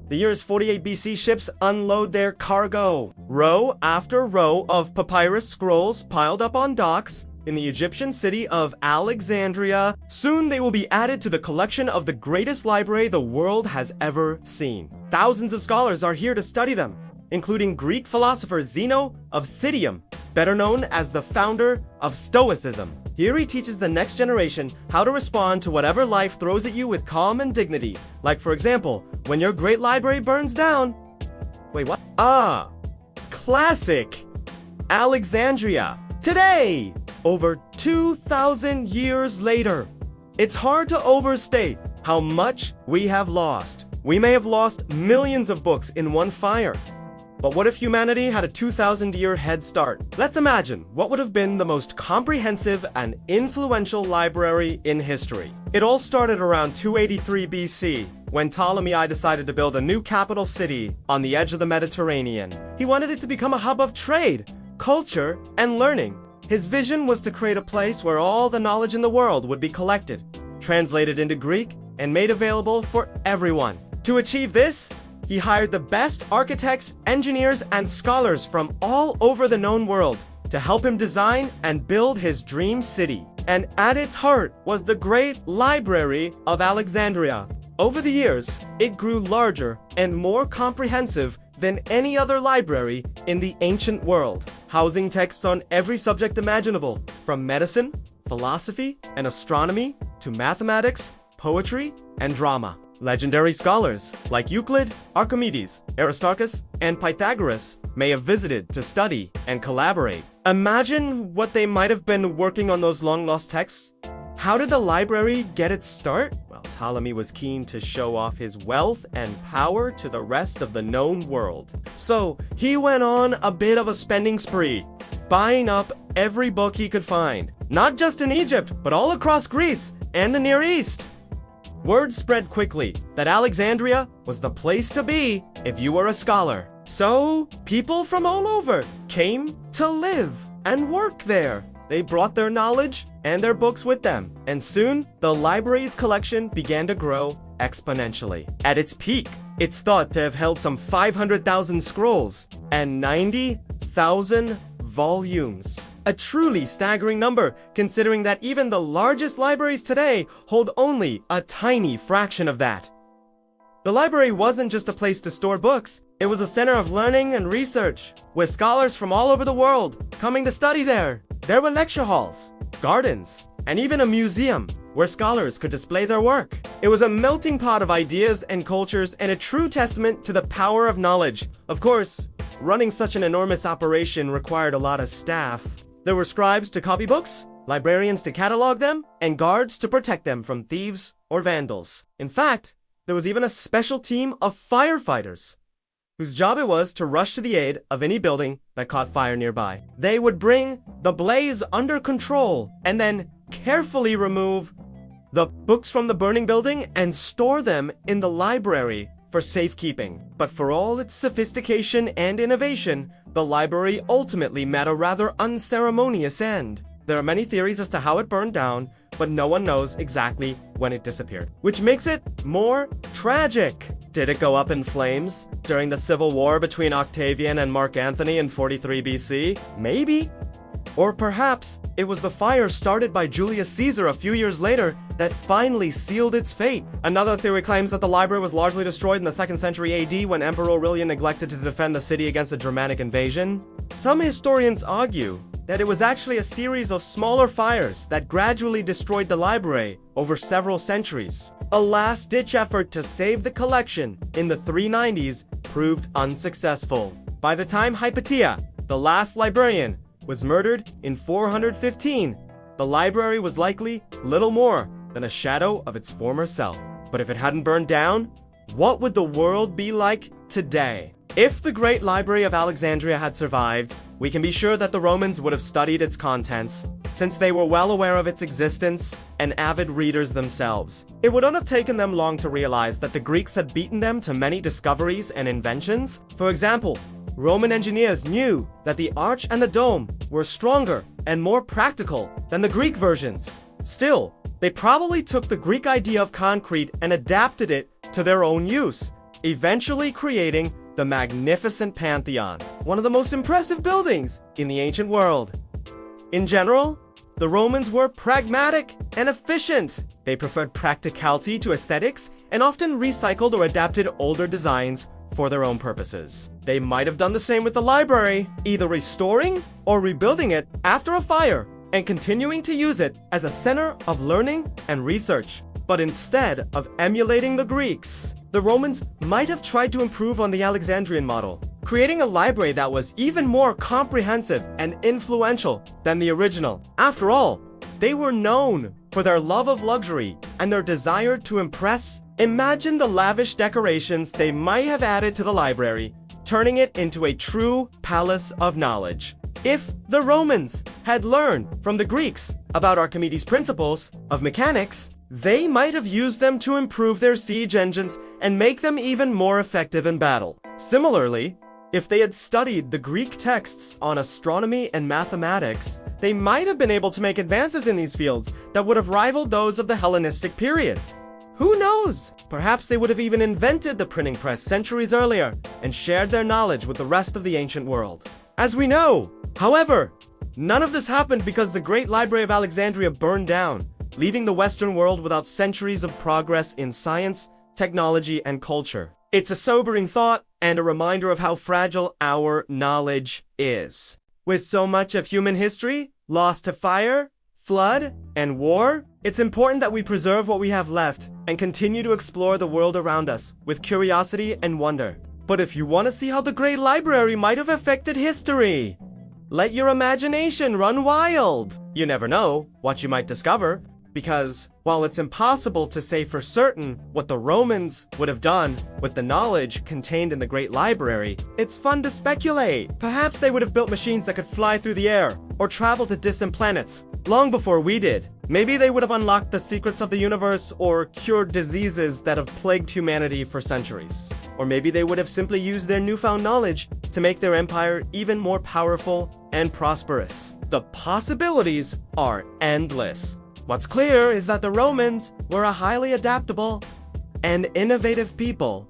The year is 48 BC. Ships unload their cargo. Row after row of papyrus scrolls piled up on docks in the Egyptian city of Alexandria. Soon they will be added to the collection of the greatest library the world has ever seen. Thousands of scholars are here to study them, including Greek philosopher Zeno of Citium, better known as the founder of Stoicism. Here he teaches the next generation how to respond to whatever life throws at you with calm and dignity. Like, for example, when your great library burns down. Wait, what? Classic Alexandria. Today, over 2,000 years later, it's hard to overstate how much we have lost. We may have lost millions of books in one fire. But what if humanity had a 2,000-year head start? Let's imagine what would have been the most comprehensive and influential library in history. It all started around 283 BC, when Ptolemy decided to build a new capital city on the edge of the Mediterranean. He wanted it to become a hub of trade, culture, and learning. His vision was to create a place where all the knowledge in the world would be collected, translated into Greek, and made available for everyone. To achieve this, he hired the best architects, engineers, and scholars from all over the known world to help him design and build his dream city. And at its heart was the Great Library of Alexandria. Over the years, it grew larger and more comprehensive than any other library in the ancient world, housing texts on every subject imaginable, from medicine, philosophy, and astronomy to mathematics, poetry, and drama. Legendary scholars like Euclid, Archimedes, Aristarchus, and Pythagoras may have visited to study and collaborate. Imagine what they might have been working on those long-lost texts. How did the library get its start? Well, Ptolemy was keen to show off his wealth and power to the rest of the known world. So he went on a bit of a spending spree, buying up every book he could find, not just in Egypt, but all across Greece and the Near East. Word spread quickly that Alexandria was the place to be if you were a scholar. So people from all over came to live and work there. They brought their knowledge and their books with them, and soon the library's collection began to grow exponentially. At its peak, it's thought to have held some 500,000 scrolls and 90,000 volumes. A truly staggering number, considering that even the largest libraries today hold only a tiny fraction of that. The library wasn't just a place to store books, it was a center of learning and research, with scholars from all over the world coming to study there. There were lecture halls, gardens, and even a museum where scholars could display their work. It was a melting pot of ideas and cultures and a true testament to the power of knowledge. Of course, running such an enormous operation required a lot of staff. There were scribes to copy books, librarians to catalog them, and guards to protect them from thieves or vandals. In fact, there was even a special team of firefighters, whose job it was to rush to the aid of any building that caught fire nearby. They would bring the blaze under control and then carefully remove the books from the burning building and store them in the library for safekeeping. But for all its sophistication and innovation, the library ultimately met a rather unceremonious end. There are many theories as to how it burned down, but no one knows exactly when it disappeared, which makes it more tragic. Did it go up in flames during the civil war between Octavian and Mark Antony in 43 BC? Maybe. Or perhaps it was the fire started by Julius Caesar a few years later that finally sealed its fate. Another theory claims that the library was largely destroyed in the 2nd century AD when Emperor Aurelian neglected to defend the city against a Germanic invasion. Some historians argue that it was actually a series of smaller fires that gradually destroyed the library over several centuries. A last-ditch effort to save the collection in the 390s proved unsuccessful. By the time Hypatia, the last librarian, was murdered in 415, the library was likely little more than a shadow of its former self. But if it hadn't burned down, what would the world be like today? If the Great Library of Alexandria had survived, we can be sure that the Romans would have studied its contents, since they were well aware of its existence and avid readers themselves. It would not have taken them long to realize that the Greeks had beaten them to many discoveries and inventions. For example, Roman engineers knew that the arch and the dome were stronger and more practical than the Greek versions. Still, they probably took the Greek idea of concrete and adapted it to their own use, eventually creating the magnificent Pantheon, one of the most impressive buildings in the ancient world. In general, the Romans were pragmatic and efficient. They preferred practicality to aesthetics and often recycled or adapted older designs for their own purposes. They might have done the same with the library, either restoring or rebuilding it after a fire and continuing to use it as a center of learning and research. But instead of emulating the Greeks, the Romans might have tried to improve on the Alexandrian model, creating a library that was even more comprehensive and influential than the original. After all, they were known for their love of luxury and their desire to impress. Imagine the lavish decorations they might have added to the library, turning it into a true palace of knowledge. If the Romans had learned from the Greeks about Archimedes' principles of mechanics, they might have used them to improve their siege engines and make them even more effective in battle. Similarly, if they had studied the Greek texts on astronomy and mathematics, they might have been able to make advances in these fields that would have rivaled those of the Hellenistic period. Who knows? Perhaps they would have even invented the printing press centuries earlier and shared their knowledge with the rest of the ancient world. As we know, however, none of this happened because the Great Library of Alexandria burned down, leaving the Western world without centuries of progress in science, technology, and culture. It's a sobering thought and a reminder of how fragile our knowledge is. With so much of human history lost to fire, flood, and war, it's important that we preserve what we have left and continue to explore the world around us with curiosity and wonder. But if you want to see how the Great Library might have affected history, let your imagination run wild. You never know what you might discover, because while it's impossible to say for certain what the Romans would have done with the knowledge contained in the Great Library, it's fun to speculate. Perhaps they would have built machines that could fly through the air or travel to distant planets long before we did. Maybe they would have unlocked the secrets of the universe or cured diseases that have plagued humanity for centuries. Or maybe they would have simply used their newfound knowledge to make their empire even more powerful and prosperous. The possibilities are endless. What's clear is that the Romans were a highly adaptable and innovative people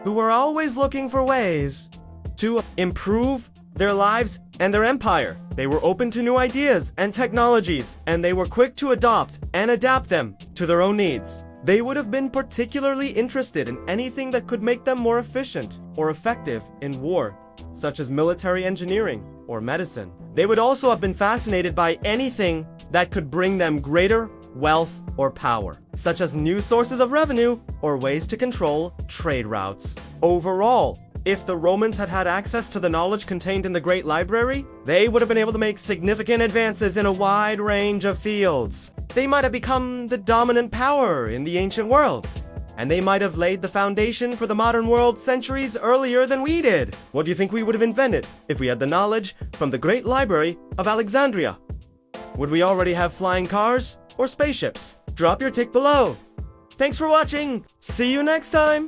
who were always looking for ways to improve their lives and their empire. They were open to new ideas and technologies, and they were quick to adopt and adapt them to their own needs. They would have been particularly interested in anything that could make them more efficient or effective in war, such as military engineering or medicine. They would also have been fascinated by anything that could bring them greater wealth or power, such as new sources of revenue or ways to control trade routes. Overall, if the Romans had had access to the knowledge contained in the Great Library, they would have been able to make significant advances in a wide range of fields. They might have become the dominant power in the ancient world, and they might have laid the foundation for the modern world centuries earlier than we did. What do you think we would have invented if we had the knowledge from the Great Library of Alexandria? Would we already have flying cars or spaceships? Drop your tick below. Thanks for watching. See you next time.